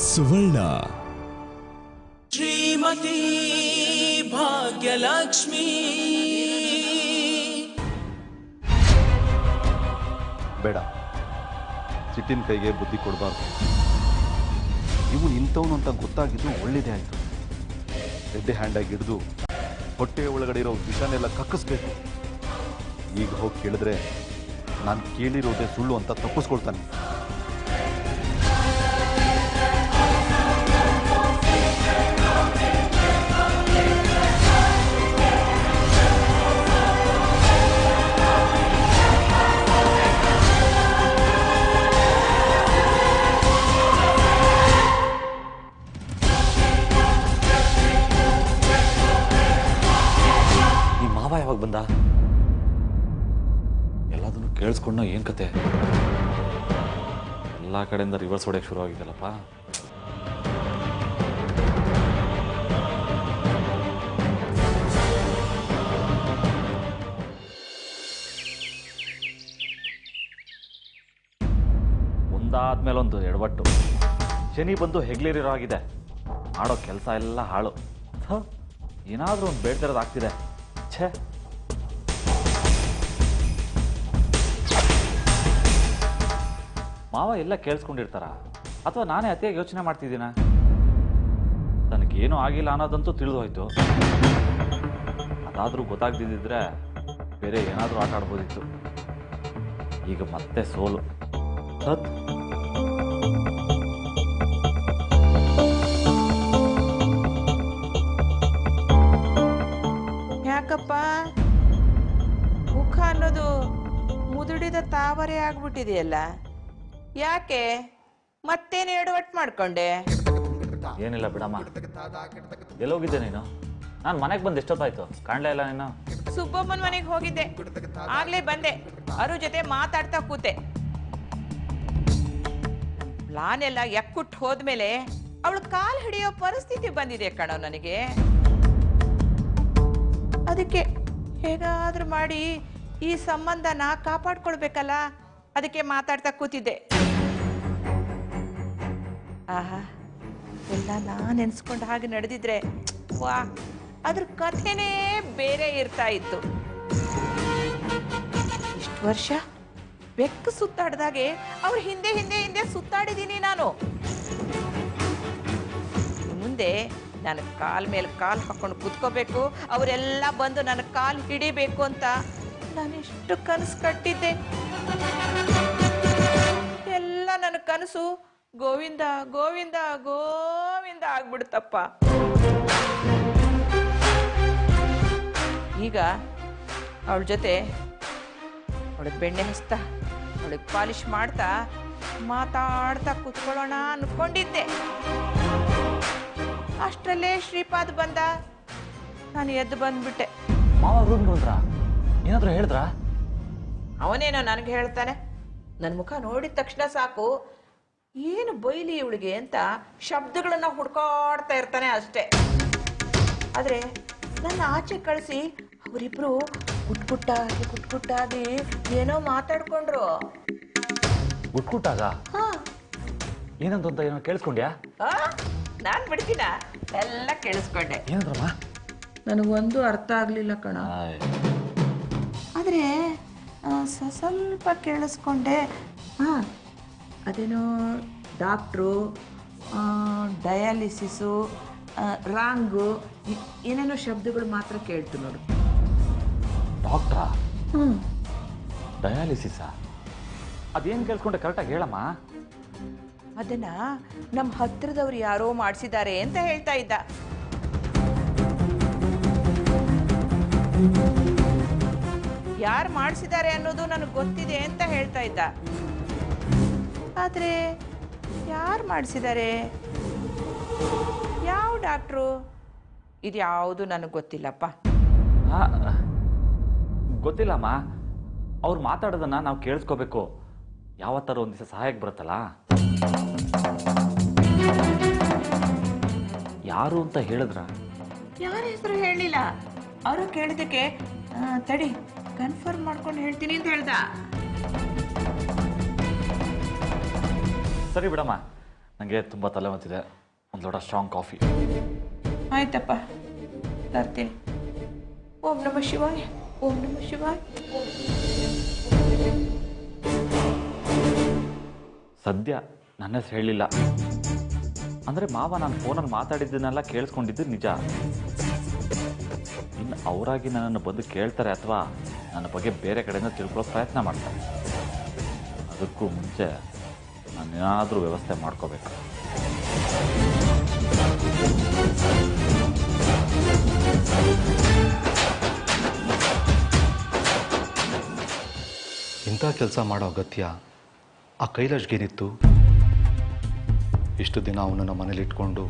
ಸುವರ್ಣ. ಶ್ರೀಮತಿ ಭಾಗ್ಯಲಕ್ಷ್ಮಿ. ಬೇಡ, ಸಿಟ್ಟಿನ ಕೈಗೆ ಬುದ್ಧಿ ಕೊಡಬಾರ್ದು. ಇವನು ಇಂಥವನು ಅಂತ ಗೊತ್ತಾಗಿದ್ದು ಒಳ್ಳೇದೇ ಆಯಿತು. ರೆಡ್ಡಿ ಹ್ಯಾಂಡಾಗಿ ಹಿಡಿದು ಹೊಟ್ಟೆಯ ಒಳಗಡೆ ಇರೋ ವಿಷನೆಲ್ಲ ಕಕ್ಕಿಸ್ಬೇಕು. ಈಗ ಹೋಗಿ ಕೇಳಿದ್ರೆ ನಾನು ಕೇಳಿರೋದೇ ಸುಳ್ಳು ಅಂತ ತಪ್ಪಿಸ್ಕೊಳ್ತಾನೆ. ಯಾವಾಗ ಬಂದ? ಎಲ್ಲದನ್ನು ಕೇಳಿಸ್ಕೊಂಡ ಏನ್ ಕತೆ? ಎಲ್ಲ ಕಡೆಯಿಂದ ರಿವರ್ಸ್ ಹೊಡೆಯಕ್ಕೆ ಶುರು ಆಗಿದ್ದಲ್ಲಪ್ಪ. ಒಂದಾದ್ಮೇಲೆ ಒಂದು ಎಡವಟ್ಟು. ಶನಿ ಬಂದು ಹೆಗ್ಲೇರಿರೋ ಆಗಿದೆ. ಮಾಡೋ ಕೆಲಸ ಎಲ್ಲ ಹಾಳು. ಏನಾದ್ರೂ ಒಂದು ಬೇಡ್ತಿರೋದಾಗ್ತಿದೆ. ಛೇ, ಮಾವ ಎಲ್ಲ ಕೇಳಿಸ್ಕೊಂಡಿರ್ತಾರ ಅಥವಾ ನಾನೇ ಅತಿಯಾಗಿ ಯೋಚನೆ ಮಾಡ್ತಿದ್ದೀನ? ನನಗೇನೂ ಆಗಿಲ್ಲ ಅನ್ನೋದಂತೂ ತಿಳಿದು ಹೋಯ್ತು. ಅದಾದರೂ ಗೊತ್ತಾಗ್ದಿದ್ದಿದ್ರೆ ಬೇರೆ ಏನಾದರೂ ಆಟ ಆಡ್ಬೋದಿತ್ತು. ಈಗ ಮತ್ತೆ ಸೋಲು. ಯಾಕಪ್ಪ ಮುಖ ಅನ್ನೋದು ಮುದುಡಿದ ತಾವರೆ ಆಗ್ಬಿಟ್ಟಿದೆಯಲ್ಲ? ಯಾಕೆ ಮತ್ತೇನು ಎಡವಟ್ಟು ಮಾಡ್ಕೊಂಡೆ? ಏನಿಲ್ಲ ಬಿಡಮ್ಮ. ಎಲ್ಲೋಗಿದ್ದೆ ನೀನು? ನಾನು ಮನೆಗೆ ಬಂದು ಎಷ್ಟೊತ್ತಾಯ್ತು, ಕಾಣಲೇ ಇಲ್ಲ ನೀನು. ಸುಬ್ಬಮ್ಮನ ಮನೆಗೆ ಹೋಗಿದ್ದೆ, ಆಗ್ಲೇ ಬಂದೆ. ಅರು ಜೊತೆ ಮಾತಾಡ್ತಾ ಕೂತೆ. ಪ್ಲಾನ್ ಎಲ್ಲ ಎಕ್ಕುಟ್ಟು ಹೋದ್ಮೇಲೆ ಅವಳು ಕಾಲ್ ಹಿಡಿಯೋ ಪರಿಸ್ಥಿತಿ ಬಂದಿದೆ ಕಣೋ ನನಗೆ. ಅದಕ್ಕೆ ಹೇಗಾದ್ರೂ ಮಾಡಿ ಈ ಸಂಬಂಧನ ಕಾಪಾಡ್ಕೊಳ್ಬೇಕಲ್ಲ, ಅದಕ್ಕೆ ಮಾತಾಡ್ತಾ ಕೂತಿದ್ದೆ. ಆಹಾ, ಎಲ್ಲ ನಾನು ನೆನ್ಸ್ಕೊಂಡು ಹಾಗೆ ನಡೆದಿದ್ರೆ ವಾ, ಅದ್ರ ಕಥೆನೇ ಬೇರೆ ಇರ್ತಾ ಇತ್ತು. ಇಷ್ಟು ವರ್ಷ ಬೆಕ್ಕು ಸುತ್ತಾಡ್ದಾಗೆ ಅವ್ರ ಹಿಂದೆ ಹಿಂದೆ ಹಿಂದೆ ಸುತ್ತಾಡಿದ್ದೀನಿ ನಾನು. ಮುಂದೆ ನನ್ನ ಕಾಲ್ ಮೇಲೆ ಕಾಲ್ ಹಾಕೊಂಡು ಕೂತ್ಕೋಬೇಕು, ಅವರೆಲ್ಲ ಬಂದು ನನ್ನ ಕಾಲ್ ಹಿಡಿಬೇಕು ಅಂತ ನಾನೆಷ್ಟು ಕನಸು ಕಟ್ಟಿದ್ದೆ. ಎಲ್ಲ ನನ್ನ ಕನಸು ಗೋವಿಂದ ಗೋವಿಂದ ಗೋವಿಂದ ಆಗ್ಬಿಡ್ತಪ್ಪ. ಈಗ ಅವಳ ಜೊತೆ ಅವಳಿಗೆ ಬೆಣ್ಣೆ ಹಚ್ತಾ, ಅವಳಿಗೆ ಪಾಲಿಶ್ ಮಾಡ್ತಾ, ಮಾತಾಡ್ತಾ ಕೂತ್ಕೊಳ್ಳೋಣ ಅನ್ಕೊಂಡಿದ್ದೆ. ಅಷ್ಟರಲ್ಲೇ ಶ್ರೀಪಾದ್ ಬಂದ. ನಾನು ಎದ್ದು ಬಂದ್ಬಿಟ್ಟೆ. ಮಾವ ರೂಮ್ಗೆ ಬಂದ್ರ? ಏನಾದ್ರು ಹೇಳಿದ್ರ? ಅವನೇನೋ ನನಗೆ ಹೇಳ್ತಾನೆ. ನನ್ನ ಮುಖ ನೋಡಿದ ತಕ್ಷಣ ಸಾಕು, ಏನು ಬೈಲಿ ಇವಳಿಗೆ ಅಂತ ಶಬ್ದಗಳನ್ನ ಹುಡ್ಕಾಡ್ತಾ ಇರ್ತಾನೆ ಅಷ್ಟೇ. ಆದ್ರೆ ನನ್ನ ಆಚೆ ಕಳಿಸಿ ಅವರಿಬ್ರು ಕುಟ್ಕುಟ್ಟಾಗಿ ಏನೋ ಮಾತಾಡ್ಕೊಂಡ್ರು. ಗುಟ್ಗುಟ್ಟಾಗ ಏನಂತ ಏನೋ ಕೇಳಿಸ್ಕೊಂಡ್ಯಾ? ನಾನ್ ಬಿಡ್ತೀನ, ಎಲ್ಲ ಕೇಳಿಸ್ಕೊಂಡೆ. ಏನಂದ್ರಮ್ಮ? ನನಗೊಂದು ಅರ್ಥ ಆಗ್ಲಿಲ್ಲ ಕಣ. ಆದ್ರೆ ಸ್ವಲ್ಪ ಕೇಳಿಸ್ಕೊಂಡೆ. ಅದೇನೋ ಡಾಕ್ಟ್ರು, ಡಯಾಲಿಸಿಸು, ರಾಂಗು, ಏನೇನೋ ಶಬ್ದಗಳು ಮಾತ್ರ ಕೇಳ್ತು ನೋಡು. ಡಾಕ್ಟ್ರಾ? ಡಯಾಲಿಸಿಸ? ಅದೇನು ಕೇಳಿಸ್ಕೊಂಡೆ ಕರೆಕ್ಟಾಗಿ ಹೇಳಮ್ಮ. ಅದನ್ನ ನಮ್ಮ ಹತ್ತಿರದವ್ರು ಯಾರೋ ಮಾಡಿಸಿದ್ದಾರೆ ಅಂತ ಹೇಳ್ತಾ ಇದ್ದ. ಯಾರು ಮಾಡಿಸಿದ್ದಾರೆ ಅನ್ನೋದು ನನಗೆ ಗೊತ್ತಿದೆ ಅಂತ ಹೇಳ್ತಾ ಇದ್ದ. ಆದ್ರೆ ಯಾರು ಮಾಡಿಸಿದ್ದಾರೆ, ಯಾವ ಡಾಕ್ಟ್ರು, ಇದ್ಯಾವುದು ನನಗೆ ಗೊತ್ತಿಲ್ಲಪ್ಪ. ಗೊತ್ತಿಲ್ಲಮ್ಮ. ಅವ್ರು ಮಾತಾಡೋದನ್ನ ನಾವು ಕೇಳಿಸ್ಕೋಬೇಕು. ಯಾವತ್ತಾರು ಒಂದು ದಿವಸ ಸಹಾಯಕ್ಕೆ ಬರುತ್ತಲ್ಲ. ಯಾರು ಅಂತ ಹೇಳಿದ್ರ? ಯಾರ ಹೆಸರು ಹೇಳಿಲ್ಲ. ಅವರು ಕೇಳಿದಕ್ಕೆ ತಡಿ ಕನ್ಫರ್ಮ್ ಮಾಡ್ಕೊಂಡು ಹೇಳ್ತೀನಿ ಅಂತ ಹೇಳ್ದ. ಸರಿ ಬಿಡಮ್ಮ, ನನಗೆ ತುಂಬ ತಲೆ ಬಂತಿದೆ, ಒಂದು ಲೋಟ ಸ್ಟ್ರಾಂಗ್ ಕಾಫಿ. ಆಯ್ತಪ್ಪ, ತರ್ತೀನಿ. ಓಂ ನಮಃ ಶಿವಾಯ, ಓಂ ನಮಃ ಶಿವಾಯ. ಸದ್ಯ ನನ್ನ ಹೆಸರು ಹೇಳಿಲ್ಲ ಅಂದರೆ ಮಾವ ನಾನು ಫೋನಲ್ಲಿ ಮಾತಾಡಿದ್ದನ್ನೆಲ್ಲ ಕೇಳಿಸ್ಕೊಂಡಿದ್ದು ನಿಜ. ಇನ್ನು ಅವರಾಗಿ ನನ್ನನ್ನು ಬಂದು ಕೇಳ್ತಾರೆ ಅಥವಾ ನನ್ನ ಬಗ್ಗೆ ಬೇರೆ ಕಡೆಯಿಂದ ತಿಳ್ಕೊಳ್ಳೋ ಪ್ರಯತ್ನ ಮಾಡ್ತಾರೆ. ಅದಕ್ಕೂ ಮುಂಚೆ ನಾನೇನಾದರೂ ವ್ಯವಸ್ಥೆ ಮಾಡ್ಕೋಬೇಕು. ಇಂಥ ಕೆಲಸ ಮಾಡೋ ಅಗತ್ಯ ಆ ಕೈಲಾಶ್ಗೇನಿತ್ತು? ಇಷ್ಟು ದಿನ ಅವನನ್ನು ಮನೇಲಿಟ್ಕೊಂಡು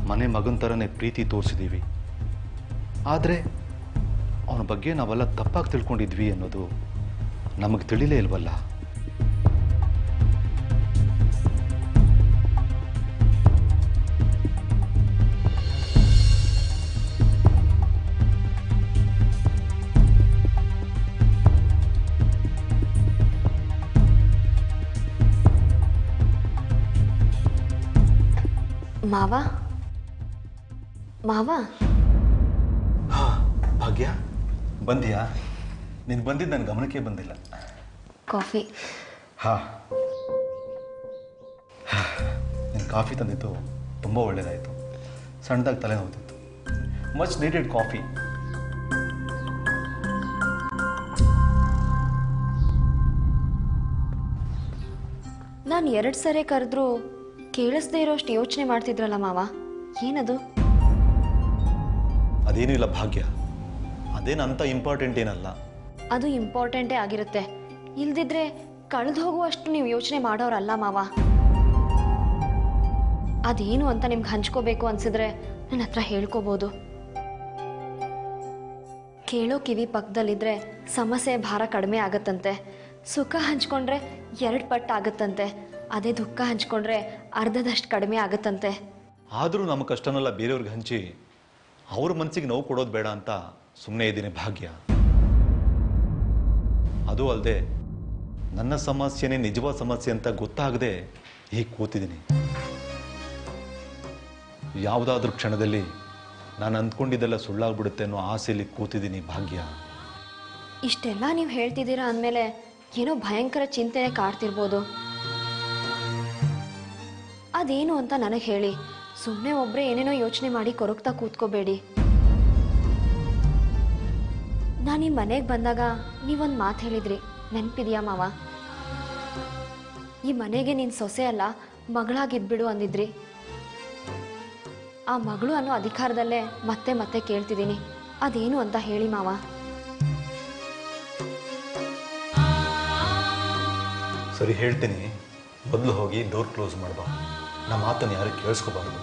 ಮನೆ ಮಗನ ಥರನೇ ಪ್ರೀತಿ ತೋರಿಸಿದ್ದೀವಿ. ಆದರೆ ಅವನ ಬಗ್ಗೆ ನಾವೆಲ್ಲ ತಪ್ಪಾಗಿ ತಿಳ್ಕೊಂಡಿದ್ವಿ ಅನ್ನೋದು ನಮಗೆ ತಿಳಿಲೇ ಇಲ್ವಲ್ಲ. ಮಾವ ಮಾವ ಭಾಗ್ಯ, ಬಂದಿಯಾ? ನೀನು ಬಂದಿದ್ದು ನನ್ನ ಗಮನಕ್ಕೆ ಬಂದಿಲ್ಲ. ಕಾಫಿ. ಹಾಂ, ನೀನು ಕಾಫಿ ತಂದಿದ್ದು ತುಂಬ ಒಳ್ಳೆಯದಾಯಿತು. ಸಣ್ಣದಾಗಿ ತಲೆ ನೋವುತ್ತಿತ್ತು. Much needed coffee. ನಾನು 2 ಸರಿ ಕರೆದ್ರೂ ಕೇಳಿಸ್ದೇ ಇರೋಷ್ಟು ಯೋಚನೆ ಮಾಡ್ತಿದ್ರಲ್ಲ ಮಾವ, ಏನದು? ಅದೇನೂ ಇಲ್ಲ ಭಾಗ್ಯ, ಅದೇನಂತ ಇಂಪಾರ್ಟೆಂಟ್ ಏನಲ್ಲ. ಅದು ಇಂಪಾರ್ಟೆಂಟೇ ಆಗಿರುತ್ತೆ. ಇಲ್ದಿದ್ರೆ ಕಳೆದು ಹೋಗುವಷ್ಟು ನೀವು ಯೋಚನೆ ಮಾಡೋರಲ್ಲ ಮಾವ. ಅದೇನು ಅಂತ ನಿಮ್ಗೆ ಹಂಚ್ಕೋಬೇಕು ಅನ್ಸಿದ್ರೆ ನನ್ನ ಹತ್ರ ಹೇಳ್ಕೋಬೋದು. ಕೇಳೋ ಕಿವಿ ಪಕ್ಕದಲ್ಲಿದ್ರೆ ಸಮಸ್ಯೆ ಭಾರ ಕಡಿಮೆ ಆಗತ್ತಂತೆ. ಸುಖ ಹಂಚ್ಕೊಂಡ್ರೆ 2 ಪಟ್ಟು ಆಗತ್ತಂತೆ. ಅದೇ ದುಃಖ ಹಂಚ್ಕೊಂಡ್ರೆ ಅರ್ಧದಷ್ಟು ಕಡಿಮೆ ಆಗತ್ತಂತೆ. ಆದರೂ ನಮ್ಮ ಕಷ್ಟನೆಲ್ಲ ಬೇರೆಯವ್ರಿಗೆ ಹಂಚಿ ಅವ್ರ ಮನಸ್ಸಿಗೆ ನೋವು ಕೊಡೋದು ಬೇಡ ಅಂತ ಸುಮ್ಮನೆ ಇದ್ದೀನಿ ಭಾಗ್ಯ. ಅದು ಅಲ್ಲದೆ ನನ್ನ ಸಮಸ್ಯೆನೇ ನಿಜವಾದ ಸಮಸ್ಯೆ ಅಂತ ಗೊತ್ತಾಗದೆ ಹೀಗೆ ಕೂತಿದ್ದೀನಿ. ಯಾವುದಾದ್ರೂ ಕ್ಷಣದಲ್ಲಿ ನಾನು ಅಂದ್ಕೊಂಡಿದ್ದೆಲ್ಲ ಸುಳ್ಳಾಗ್ಬಿಡುತ್ತೆ ಅನ್ನೋ ಆಸೆಯಲ್ಲಿ ಕೂತಿದ್ದೀನಿ ಭಾಗ್ಯ. ಇಷ್ಟೆಲ್ಲ ನೀವು ಹೇಳ್ತಿದ್ದೀರಾ ಅಂದಮೇಲೆ ಏನೋ ಭಯಂಕರ ಚಿಂತೆನೆ ಕಾಡ್ತಿರ್ಬೋದು. ಅದೇನು ಅಂತ ನನಗೆ ಹೇಳಿ. ಸುಮ್ಮನೆ ಒಬ್ಬರೇ ಏನೇನೋ ಯೋಚನೆ ಮಾಡಿ ಕೊರಗ್ತಾ ಕೂತ್ಕೋಬೇಡಿ. ನಾನು ಈ ಮನೆಗೆ ಬಂದಾಗ ನೀವೊಂದು ಮಾತು ಹೇಳಿದ್ರಿ, ನೆನಪಿದೆಯಾ ಮಾವ? ಈ ಮನೆಗೆ ನೀನು ಸೊಸೆ ಅಲ್ಲ, ಮಗಳಾಗಿದ್ಬಿಡು ಅಂದಿದ್ರಿ. ಆ ಮಗಳು ಅನ್ನೋ ಅಧಿಕಾರದಲ್ಲೇ ಮತ್ತೆ ಮತ್ತೆ ಕೇಳ್ತಿದ್ದೀನಿ, ಅದೇನು ಅಂತ ಹೇಳಿ ಮಾವ. ಸರಿ, ಹೇಳ್ತೀನಿ. ಮೊದಲು ಹೋಗಿ ಡೋರ್ ಕ್ಲೋಸ್ ಮಾಡ್ಬಾ. ನಮ್ಮ ಮಾತನ್ನು ಯಾರು ಕೇಳಿಸ್ಕೋಬಾರ್ದು.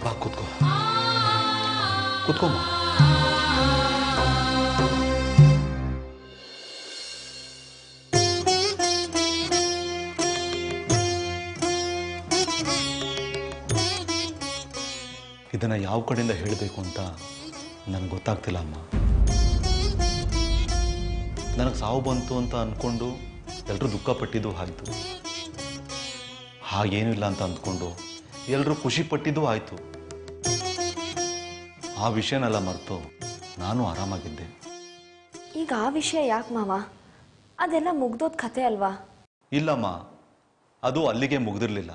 ಬಾ, ಕೂತ್ಕೋ ಕೂತ್ಕೋಮ್ಮ. ಇದನ್ನು ಯಾವ ಕಡೆಯಿಂದ ಹೇಳಬೇಕು ಅಂತ ನನಗೆ ಗೊತ್ತಾಗ್ತಿಲ್ಲ ಅಮ್ಮ. ನನಗೆ ಸಾವು ಬಂತು ಅಂತ ಅಂದ್ಕೊಂಡು ಎಲ್ಲರೂ ದುಃಖ ಪಟ್ಟಿದ್ದು ಆಯಿತು. ಹಾಗೇನೂ ಇಲ್ಲ ಅಂತ ಅಂದ್ಕೊಂಡು ಎಲ್ಲರೂ ಖುಷಿ ಪಟ್ಟಿದ್ದು ಆಯಿತು. ಆ ವಿಷಯನೆಲ್ಲ ಮರೆತು ನಾನು ಆರಾಮಾಗಿದ್ದೆ. ಈಗ ಆ ವಿಷಯ ಯಾಕೆ ಮಾವ? ಅದೆಲ್ಲ ಮುಗ್ದೋದ್ ಕತೆ ಅಲ್ವಾ? ಇಲ್ಲಮ್ಮ, ಅದು ಅಲ್ಲಿಗೆ ಮುಗ್ದಿರಲಿಲ್ಲ.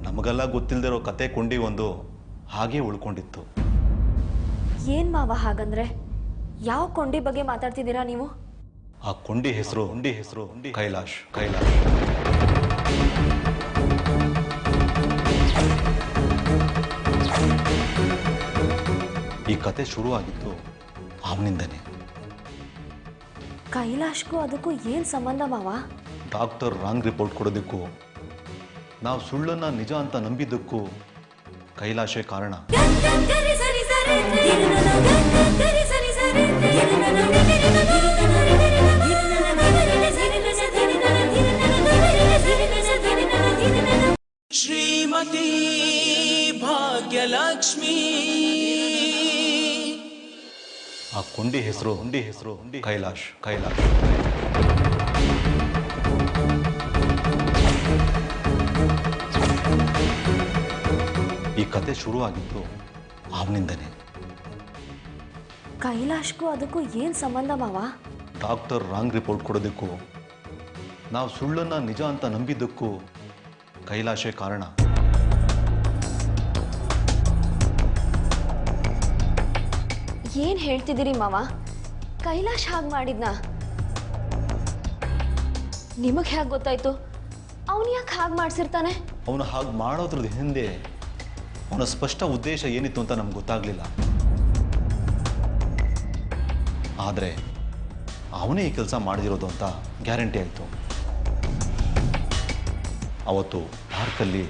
ನಮಗೆಲ್ಲ ಗೊತ್ತಿಲ್ಲದಿರೋ ಕತೆ ಕೊಂಡಿ ಒಂದು ಹಾಗೇ ಉಳ್ಕೊಂಡಿತ್ತು. ಏನ್ ಮಾವ ಹಾಗಂದ್ರೆ? ಯಾವ ಕೊಂಡಿ ಬಗ್ಗೆ ಮಾತಾಡ್ತಿದ್ದೀರಾ ನೀವು? ಆ ಕೊಂಡಿ ಹೆಸರು ಕೈಲಾಶ್. ಕೈಲಾಶ್ ಈ ಕತೆ ಶುರುವಾಗಿತ್ತು ಅವನಿಂದನೇ. ಕೈಲಾಶ್ಗೂ ಅದಕ್ಕೂ ಏನ್ ಸಂಬಂಧ ಮಾವ? ಡಾಕ್ಟರ್ ರಾಂಗ್ ರಿಪೋರ್ಟ್ ಕೊಡೋದಕ್ಕೂ ನಾವು ಸುಳ್ಳನ್ನ ನಿಜ ಅಂತ ನಂಬಿದ್ದಕ್ಕೂ ಕೈಲಾಶೇ ಕಾರಣ. ಶ್ರೀಮತಿ ಭಾಗ್ಯಲಕ್ಷ್ಮಿ. ಆ ಕೊಂಡಿ ಹೆಸರು ಕೈಲಾಶ್. ಈ ಕತೆ ಶುರುವಾಗಿದ್ದು ಅವನಿಂದನೇ. ಕೈಲಾಶ್ಗೂ ಅದಕ್ಕೂ ಏನು ಸಂಬಂಧ ಮಾವ? ಡಾಕ್ಟರ್ ರಾಂಗ್ ರಿಪೋರ್ಟ್ ಕೊಡೋದಕ್ಕೂ ನಾವು ಸುಳ್ಳನ್ನು ನಿಜ ಅಂತ ನಂಬಿದ್ದಕ್ಕೂ ಕೈಲಾಶೇ ಕಾರಣ. ಏನು ಹೇಳ್ತಿದ್ದೀರಿ ಮಾವ? ಕೈಲಾಶ್ ಹಾಗೆ ಮಾಡಿದ್ನ? ನಿಮಗೆ ಹೇಗೆ ಗೊತ್ತಾಯ್ತು? ಅವನು ಯಾಕೆ ಹಾಗೆ ಮಾಡಿಸಿರ್ತಾನೆ? ಅವನು ಹಾಗೆ ಮಾಡೋದ್ರದ್ದು ಹಿಂದೆ ಅವನ ಸ್ಪಷ್ಟ ಉದ್ದೇಶ ಏನಿತ್ತು ಅಂತ ನಮ್ಗೆ ಗೊತ್ತಾಗಲಿಲ್ಲ. ಆದರೆ ಅವನೇ ಈ ಕೆಲಸ ಮಾಡಿದಿರೋದು ಅಂತ ಗ್ಯಾರಂಟಿ ಆಯಿತು. ಅವತ್ತು ಪಾರ್ಕಲ್ಲಿ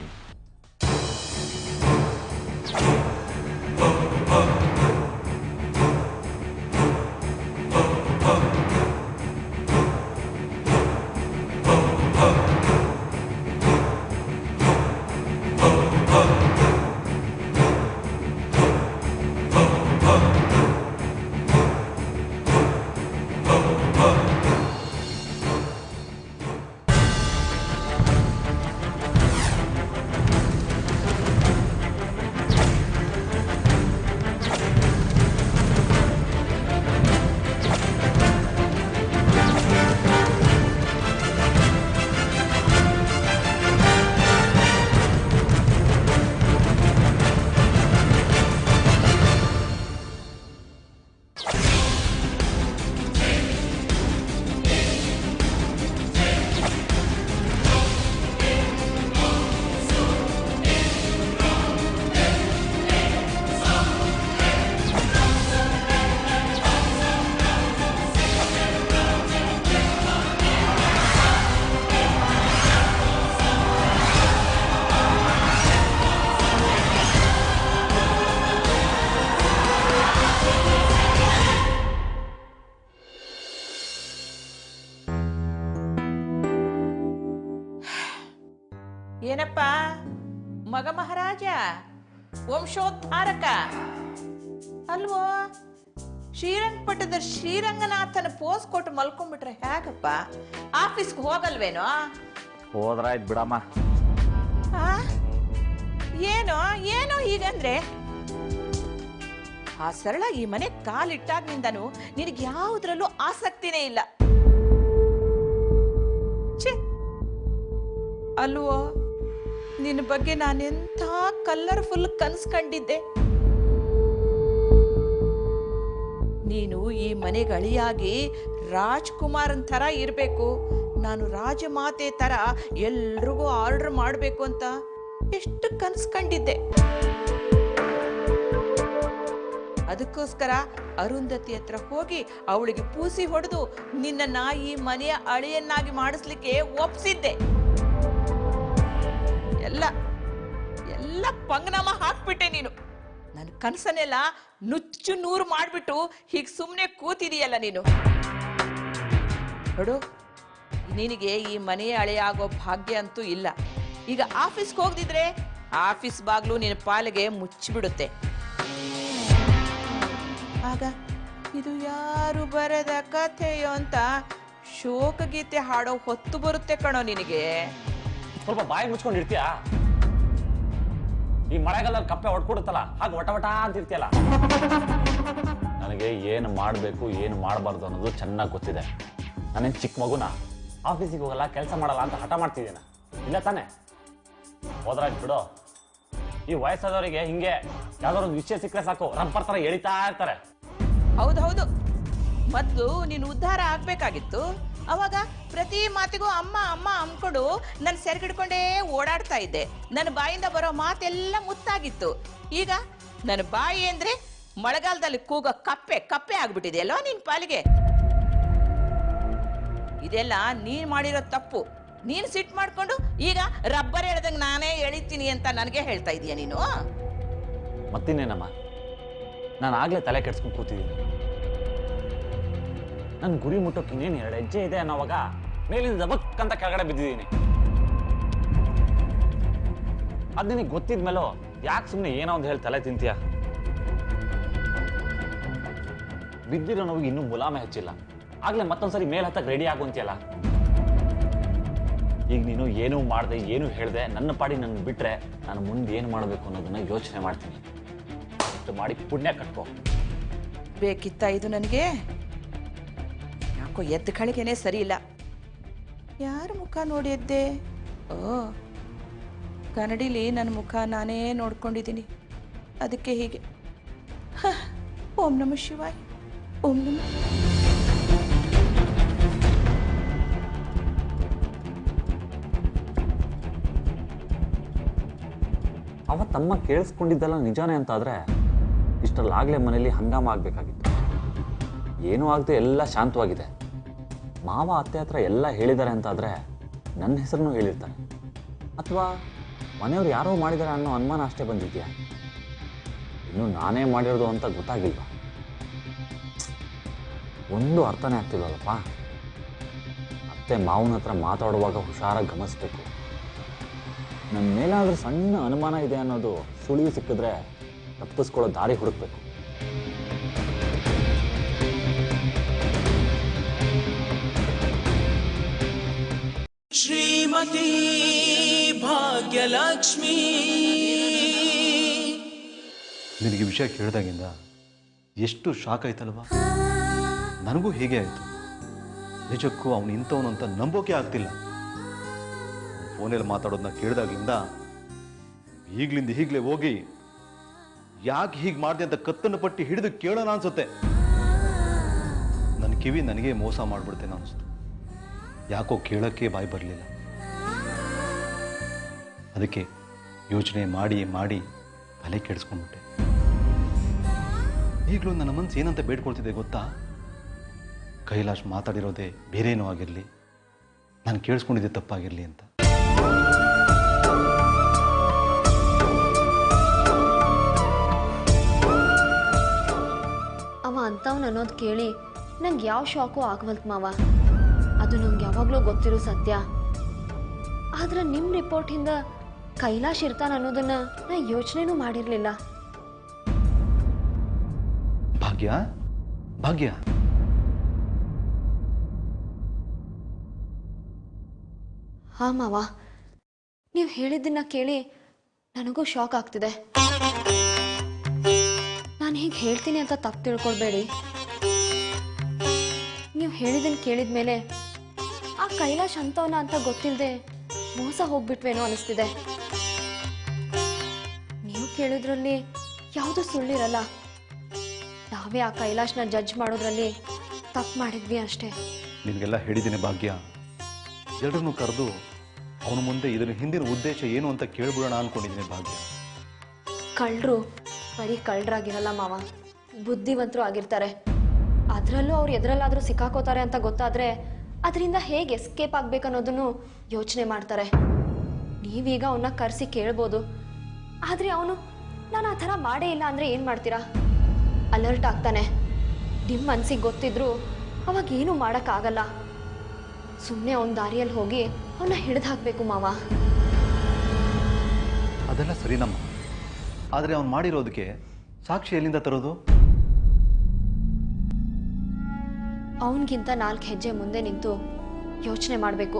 ಏನಪ್ಪ ಮಗ ಮಹಾರಾಜ, ವಂಶೋದ್ಧಾರಕ ಅಲ್ವೋ? ಶ್ರೀರಂಗಪಟ್ಟಣದ ಶ್ರೀರಂಗನಾಥನ ಪೋಸ್ ಕೊಟ್ಟು ಮಲ್ಕೊಂಡ್ಬಿಟ್ರೆ ಹೇಗಪ್ಪ? ಆಫೀಸ್ಗೆ ಹೋಗಲ್ವೇನೋ? ಹೋದ್ರಾಯ್ತು ಬಿಡಮ್ಮ. ಏನೋ ಹೀಗಂದ್ರೆ? ಆ ಸರಳ ಈ ಮನೆ ಕಾಲಿಟ್ಟಾಗ್ನಿಂದನೂ ನಿನಗೆ ಯಾವುದ್ರಲ್ಲೂ ಆಸಕ್ತಿನೇ ಇಲ್ಲ. ಅಲ್ವೋ, ನಿನ್ನ ಬಗ್ಗೆ ನಾನೆಂಥ ಕಲರ್ಫುಲ್ ಕನ್ಸ್ ಕಂಡಿದ್ದೆ. ನೀನು ಈ ಮನೆಗೆ ಅಳಿಯಾಗಿ ರಾಜ್ಕುಮಾರನ್ ಥರ ಇರಬೇಕು, ನಾನು ರಾಜಮಾತೆ ಥರ ಎಲ್ರಿಗೂ ಆರ್ಡರ್ ಮಾಡಬೇಕು ಅಂತ ಎಷ್ಟು ಕನ್ಸ್ ಕಂಡಿದ್ದೆ. ಅದಕ್ಕೋಸ್ಕರ ಅರುಂಧತಿ ಹತ್ರ ಹೋಗಿ ಅವಳಿಗೆ ಪೂಸಿ ಹೊಡೆದು ನಿನ್ನನ್ನ ಈ ಮನೆಯ ಅಳಿಯನ್ನಾಗಿ ಮಾಡಿಸ್ಲಿಕ್ಕೆ ಒಪ್ಸಿದ್ದೆ. ಎಲ್ಲ ಪಂಗನಾಮ ಹಾಕ್ಬಿಟ್ಟೆ ನೀನು. ನನ್ನ ಕನಸನ್ನೆಲ್ಲ ನುಚ್ಚು ನೂರು ಮಾಡ್ಬಿಟ್ಟು ಹೀಗೆ ಸುಮ್ಮನೆ ಕೂತಿದೀಯಲ್ಲ ನೀನು. ನೋಡು, ನಿನಗೆ ಈ ಮನೆಯ ಹಳೆಯಾಗೋ ಭಾಗ್ಯ ಅಂತೂ ಇಲ್ಲ. ಈಗ ಆಫೀಸ್ಗೆ ಹೋಗದಿದ್ರೆ ಆಫೀಸ್ ಬಾಗ್ಲು ನಿನ್ನ ಪಾಲಿಗೆ ಮುಚ್ಚಿಬಿಡುತ್ತೆ. ಆಗ ಇದು ಯಾರು ಬರೆದ ಕಥೆಯೋ ಅಂತ ಶೋಕಗೀತೆ ಹಾಡೋ ಹೊತ್ತು ಬರುತ್ತೆ ಕಣೋ ನಿನಗೆ. ಸ್ವಲ್ಪ ಬಾಯಿ ಮುಚ್ಕೊಂಡಿರ್ತೀಯಾ? ಈ ಮಳೆಗಾಲದಲ್ಲಿ ಕಪ್ಪೆ ಹೊಡ್ಕೊಡುತ್ತಲ್ಲ, ಹಾಗೆ ವಟ ವಟ ಅಂತಿರ್ತೀಯಲ್ಲ. ನನಗೆ ಏನು ಮಾಡಬೇಕು ಏನು ಮಾಡಬಾರ್ದು ಅನ್ನೋದು ಚೆನ್ನಾಗಿ ಗೊತ್ತಿದೆ. ನಾನೇನು ಚಿಕ್ಕ ಮಗುನ ಆಫೀಸಿಗೆ ಹೋಗಲ್ಲ, ಕೆಲಸ ಮಾಡಲ್ಲ ಅಂತ ಹಠ ಮಾಡ್ತಿದ್ದೇನೆ? ಇಲ್ಲ ತಾನೆ? ಹೋದ್ರಾಗ ಬಿಡು. ಈ ವಯಸ್ಸಾದವರಿಗೆ ಹಿಂಗೆ ಯಾವ್ದಾದ್ರು ಒಂದು ವಿಷಯ ಸಿಕ್ಕರೆ ಸಾಕು, ರಬ್ಬರ್ ಥರ ಎಳಿತಾ ಇರ್ತಾರೆ. ಹೌದು, ಮೊದಲು ನೀನು ಉದ್ಧಾರ ಆಗ್ಬೇಕಾಗಿತ್ತು. ಅವಾಗ ಪ್ರತಿ ಮಾತಿಗೂ ಅಮ್ಮ ಅಮ್ಮ ಅಂದ್ಕೊಂಡು ನನ್ನ ಸೆರಗಿಡ್ಕೊಂಡೇ ಓಡಾಡ್ತಾ ಇದ್ದೆ. ನನ್ನ ಬಾಯಿಂದ ಬರೋ ಮಾತೆಲ್ಲ ಮುತ್ತಾಗಿತ್ತು. ಈಗ ನನ್ನ ಬಾಯಿ ಅಂದ್ರೆ ಮಳೆಗಾಲದಲ್ಲಿ ಕೂಗೋ ಕಪ್ಪೆ ಆಗ್ಬಿಟ್ಟಿದೆ ಅಲ್ವಾ ನಿನ್ ಪಾಲಿಗೆ. ಇದೆಲ್ಲ ನೀನ್ ಮಾಡಿರೋ ತಪ್ಪು. ನೀನ್ ಸಿಟ್ ಮಾಡ್ಕೊಂಡು ಈಗ ರಬ್ಬರ್ ಎಳೆದಂಗೆ ನಾನೇ ಎಳಿತೀನಿ ಅಂತ ನನಗೆ ಹೇಳ್ತಾ ಇದೀಯ ನೀನು. ಮತ್ತಿನ್ನೇನಮ್ಮ, ನಾನು ಆಗಲೇ ತಲೆ ಕೆಡ್ಸ್ಕೊಂಡು ಕೂತಿದ್ದೀನಿ. ನನ್ನ ಗುರಿ ಮುಟ್ಟೋಕೆ ಇನ್ನೇನು 2 ಹೆಜ್ಜೆ ಇದೆ ಅನ್ನೋವಾಗ ಮೇಲಿಂದ ಜಬಕ್ ಅಂತ ಕೆಳಗಡೆ ಬಿದ್ದಿದ್ದೀನಿ. ಅದು ನಿನಗೆ ಗೊತ್ತಿದ್ಮೇಲೋ ಯಾಕೆ ಸುಮ್ಮನೆ ಏನೋ ಒಂದು ಹೇಳಿ ತಲೆ ತಿಂತೀಯ? ಬಿದ್ದಿರೋ ನೋವಿಗೆ ಇನ್ನೂ ಮುಲಾಮೆ ಹಚ್ಚಿಲ್ಲ, ಆಗ್ಲೇ ಮತ್ತೊಂದ್ಸರಿ ಮೇಲ್ ಹತ್ತಕ್ಕೆ ರೆಡಿ ಆಗುವಂತಿಯಲ್ಲ. ಈಗ ನೀನು ಏನೂ ಮಾಡಿದೆ, ಏನೂ ಹೇಳಿದೆ, ನನ್ನ ಪಾಡಿ ನನ್ನ ಬಿಟ್ಟರೆ ನಾನು ಮುಂದೆ ಏನು ಮಾಡಬೇಕು ಅನ್ನೋದನ್ನ ಯೋಚನೆ ಮಾಡ್ತೀನಿ. ಅಷ್ಟು ಮಾಡಿ ಪುಣ್ಯ ಕಟ್ಕೋ. ಬೇಕಿತ್ತ ಇದು ನನಗೆ? ಯಾಕೋ ಎದ್ದ ಕಳಿಗೆನೆ ಸರಿ ಇಲ್ಲ. ಯಾರ ಮುಖ ನೋಡಿ ಎದ್ದೆ? ಓ, ಕನ್ನಡಿಲಿ ನನ್ನ ಮುಖ ನಾನೇ ನೋಡ್ಕೊಂಡಿದ್ದೀನಿ, ಅದಕ್ಕೆ ಹೀಗೆ. ಓಂ ನಮಃ ಶಿವಾಯ, ಓಂ ನಮಃ. ಅವತ್ತಮ್ಮ ಕೇಳಿಸ್ಕೊಂಡಿದ್ದಲ್ಲ ನಿಜಾನೇ ಅಂತಾದರೆ ಇಷ್ಟರಲ್ಲಾಗಲೇ ಮನೇಲಿ ಹಂಗಾಮ ಆಗಬೇಕಾಗಿತ್ತು. ಏನೂ ಆಗದೆ ಎಲ್ಲ ಶಾಂತವಾಗಿದೆ. ಮಾವ ಅತ್ತೆ ಹತ್ರ ಎಲ್ಲ ಹೇಳಿದ್ದಾರೆ ಅಂತಾದರೆ ನನ್ನ ಹೆಸರನ್ನು ಹೇಳಿರ್ತಾರೆ, ಅಥವಾ ಮನೆಯವ್ರು ಯಾರೋ ಮಾಡಿದ್ದಾರೆ ಅನ್ನೋ ಅನುಮಾನ ಅಷ್ಟೇ ಬಂದಿದೆಯಾ? ಇನ್ನು ನಾನೇ ಮಾಡಿರೋದು ಅಂತ ಗೊತ್ತಾಗಿಲ್ವಾ? ಒಂದು ಅರ್ಥನೇ ಆಗ್ತಿಲ್ವಲ್ಲಪ್ಪ. ಅತ್ತೆ ಮಾವನ ಹತ್ರ ಮಾತಾಡುವಾಗ ಹುಷಾರಾಗಿ ಗಮನಿಸ್ಬೇಕು. ನನ್ನ ಮೇಲಾದ್ರೂ ಸಣ್ಣ ಅನುಮಾನ ಇದೆ ಅನ್ನೋದು ಸುಳಿವು ಸಿಕ್ಕಿದ್ರೆ ತಪ್ಪಿಸ್ಕೊಳ್ಳೋ ದಾರಿ ಹುಡುಕ್ಬೇಕು. ಶ್ರೀಮತಿ ಭಾಗ್ಯಲಕ್ಷ್ಮಿ. ನಿನಗೆ ವಿಷಯ ಕೇಳಿದಾಗಿಂದ ಎಷ್ಟು ಶಾಕ್ ಆಯ್ತಲ್ವಾ? ನನಗೂ ಹೀಗೆ ಆಯಿತು. ನಿಜಕ್ಕೂ ಅವನು ಇಂಥವನು ಅಂತ ನಂಬೋಕೆ ಆಗ್ತಿಲ್ಲ. ಫೋನಲ್ಲಿ ಮಾತಾಡೋದನ್ನ ಕೇಳಿದಾಗ್ಲಿಂದ ಈಗಲೇ ಹೋಗಿ ಯಾಕೆ ಹೀಗೆ ಮಾಡಿದೆ ಅಂತ ಕತ್ತನ್ನು ಪಟ್ಟಿ ಹಿಡಿದು ಕೇಳೋಣ ಅನ್ಸುತ್ತೆ. ನನ್ನ ಕಿವಿ ನನಗೆ ಮೋಸ ಮಾಡಿಬಿಡ್ತೇನೆ ಅನಿಸ್ತು. ಯಾಕೋ ಕೇಳೋಕ್ಕೆ ಬಾಯಿ ಬರಲಿಲ್ಲ. ಅದಕ್ಕೆ ಯೋಚನೆ ಮಾಡಿ ಮಾಡಿ ತಲೆ ಕೆಡಿಸ್ಕೊಂಡ್ಬಿಟ್ಟೆ. ಈಗಲೂ ನನ್ನ ಮನಸ್ಸು ಏನಂತ ಬೇಡ್ಕೊಳ್ತಿದೆ ಗೊತ್ತಾ? ಕೈಲಾಶ್ ಮಾತಾಡಿರೋದೇ ಬೇರೇನೋ ಆಗಿರಲಿ, ನಾನು ಕೇಳಿಸ್ಕೊಂಡಿದ್ದೆ ತಪ್ಪಾಗಿರಲಿ ಅಂತ. ಅವ ಅಂಥವ್ನು ಅನ್ನೋದು ಕೇಳಿ ನಂಗೆ ಯಾವ ಶಾಕು ಆಗವಲ್ತು ಮಾವ. ಅದು ನಂಗೆ ಯಾವಾಗಲೂ ಗೊತ್ತಿರೋ ಸತ್ಯ. ಆದ್ರೆ ನಿಮ್ಮ ರಿಪೋರ್ಟಿಂದ ಕೈಲಾಶ್ ಇರ್ತಾನೆ ಅನ್ನೋದನ್ನ ನಾ ಯೋಚನೆನೂ ಮಾಡಿರಲಿಲ್ಲ. ಭಾಗ್ಯ ಭಾಗ್ಯ ಹಾ ಮಾವ, ನೀವು ಹೇಳಿದ್ದನ್ನ ಕೇಳಿ ನನಗೂ ಶಾಕ್ ಆಗ್ತಿದೆ. ನಾನು ಹೀಗೆ ಹೇಳ್ತೀನಿ ಅಂತ ತಪ್ಪು ತಿಳ್ಕೊಳ್ಬೇಡಿ. ನೀವು ಹೇಳಿದ್ದನ್ನು ಕೇಳಿದ ಮೇಲೆ ಆ ಕೈಲಾಶ್ ಅಂತವನ ಅಂತ ಗೊತ್ತಿಲ್ಲದೆ ಮೋಸ ಹೋಗ್ಬಿಟ್ವೇನೋ ಅನಿಸ್ತಿದೆ. ನೀವು ಕೇಳಿದ್ರಲ್ಲಿ ಯಾವುದೂ ಸುಳ್ಳಿರಲ್ಲ. ನಾವೇ ಆ ಕೈಲಾಶ್ನ ಜಡ್ಜ್ ಮಾಡೋದ್ರಲ್ಲಿ ತಪ್ಪು ಮಾಡಿದ್ವಿ ಅಷ್ಟೇ. ನಿನಗೆಲ್ಲ ಹೇಳಿದ್ದೀನಿ ಭಾಗ್ಯ. ಎಲ್ಲರನ್ನೂ ಕರೆದು ಅವನ ಮುಂದೆ ಇದರ ಹಿಂದಿನ ಉದ್ದೇಶ ಏನು ಅಂತ ಕೇಳ್ಬಿಡೋಣ ಅನ್ಕೊಂಡಿದ್ದೀನಿ ಭಾಗ್ಯ. ಕಳ್ಳರು ಬರೀ ಕಳ್ಳರಾಗಿರಲ್ಲ ಮಾವ, ಬುದ್ಧಿವಂತರು ಆಗಿರ್ತಾರೆ. ಅದರಲ್ಲೂ ಅವ್ರು ಎದ್ರಲ್ಲಾದರೂ ಸಿಕ್ಕಾಕೋತಾರೆ ಅಂತ ಗೊತ್ತಾದರೆ ಅದರಿಂದ ಹೇಗೆ ಎಸ್ಕೇಪ್ ಆಗ್ಬೇಕನ್ನೋದನ್ನು ಯೋಚನೆ ಮಾಡ್ತಾರೆ. ನೀವೀಗ ಅವನ್ನ ಕರೆಸಿ ಕೇಳ್ಬೋದು, ಆದರೆ ಅವನು ನಾನು ಆ ಥರ ಮಾಡೇ ಇಲ್ಲ ಅಂದರೆ ಏನು ಮಾಡ್ತೀರಾ? ಅಲರ್ಟ್ ಆಗ್ತಾನೆ. ನಿಮ್ಮ ಮನಸ್ಸಿಗೆ ಗೊತ್ತಿದ್ರು ಅವಾಗ ಏನೂ ಮಾಡೋಕ್ಕಾಗಲ್ಲ. ಸುಮ್ಮನೆ ಅವನ ದಾರಿಯಲ್ಲಿ ಹೋಗಿ ಅವನ್ನ ಹಿಡಿದು ಹಾಕಬೇಕು ಮಾವ. ಅದೆಲ್ಲ ಸರಿನಮ್ಮ, ಆದರೆ ಅವನು ಮಾಡಿರೋದಕ್ಕೆ ಸಾಕ್ಷಿ ಎಲ್ಲಿಂದ ತರೋದು? ಅವನಿಗಿಂತ 4 ಹೆಜ್ಜೆ ಮುಂದೆ ನಿಂತು ಯೋಚನೆ ಮಾಡಬೇಕು.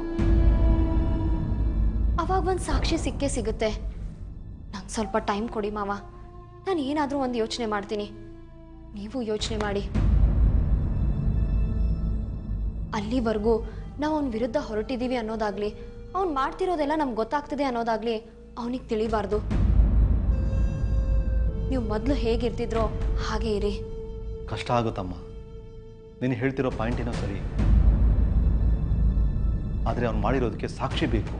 ಅವಾಗ ಒಂದು ಸಾಕ್ಷಿ ಸಿಕ್ಕೇ ಸಿಗುತ್ತೆ. ನಂಗೆ ಸ್ವಲ್ಪ ಟೈಮ್ ಕೊಡಿ ಮಾವ, ನಾನು ಏನಾದರೂ ಒಂದು ಯೋಚನೆ ಮಾಡ್ತೀನಿ, ನೀವು ಯೋಚನೆ ಮಾಡಿ. ಅಲ್ಲಿವರೆಗೂ ನಾವು ಅವನ ವಿರುದ್ಧ ಹೊರಟಿದ್ದೀವಿ ಅನ್ನೋದಾಗ್ಲಿ, ಅವ್ನು ಮಾಡ್ತಿರೋದೆಲ್ಲ ನಮ್ಗೆ ಗೊತ್ತಾಗ್ತಿದೆ ಅನ್ನೋದಾಗ್ಲಿ ಅವನಿಗೆ ತಿಳಿಬಾರ್ದು. ನೀವು ಮೊದಲು ಹೇಗಿರ್ತಿದ್ರೋ ಹಾಗೆ ಇರಿ. ಕಷ್ಟ ಆಗುತ್ತಮ್ಮ, ನೀನು ಹೇಳ್ತಿರೋ ಪಾಯಿಂಟ್ ಏನೋ ಸರಿ, ಆದರೆ ಅವನು ಮಾಡಿರೋದಕ್ಕೆ ಸಾಕ್ಷಿ ಬೇಕು.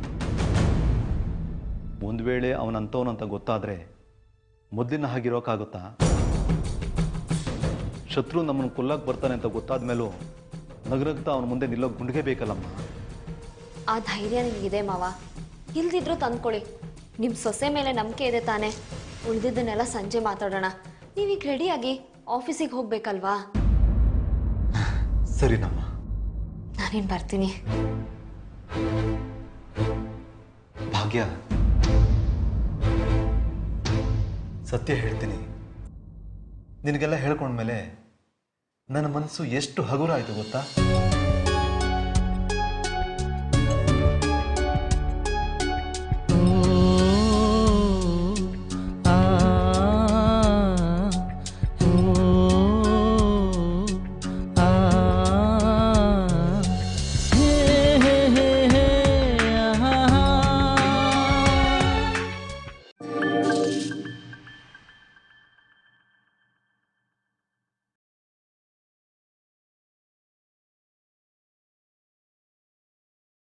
ಒಂದು ವೇಳೆ ಅವನಂತವನಂತ ಗೊತ್ತಾದರೆ ಮೊದಲಿನ ಹಾಗಿರೋಕ್ಕಾಗುತ್ತಾ? ಶತ್ರು ನಮ್ಮನ್ನು ಕೊಲ್ಲಕ್ಕೆ ಬರ್ತಾನೆ ಅಂತ ಗೊತ್ತಾದ ಮೇಲೂ ನಗರಗ್ತಾ ಅವನ ಮುಂದೆ ನಿಲ್ಲೋ ಗುಂಡಿಗೆ ಬೇಕಲ್ಲಮ್ಮ. ಆ ಧೈರ್ಯ ನಿಮಗಿದೆ ಮಾವ, ಇಲ್ದಿದ್ರು ತಂದ್ಕೊಳ್ಳಿ. ನಿಮ್ಮ ಸೊಸೆ ಮೇಲೆ ನಂಬಿಕೆ ಇದೆ ತಾನೆ. ಉಳಿದಿದ್ದನ್ನೆಲ್ಲ ಸಂಜೆ ಮಾತಾಡೋಣ. ನೀವೀಗ ರೆಡಿಯಾಗಿ ಆಫೀಸಿಗೆ ಹೋಗ್ಬೇಕಲ್ವಾ? ಸರಿನಮ್ಮ. ನಾನೇನು ಬರ್ತೀನಿ. ಭಾಗ್ಯ, ಸತ್ಯ ಹೇಳ್ತೀನಿ, ನಿನಗೆಲ್ಲ ಹೇಳ್ಕೊಂಡ್ಮೇಲೆ ನನ್ನ ಮನಸ್ಸು ಎಷ್ಟು ಹಗುರ ಆಯಿತು ಗೊತ್ತಾ?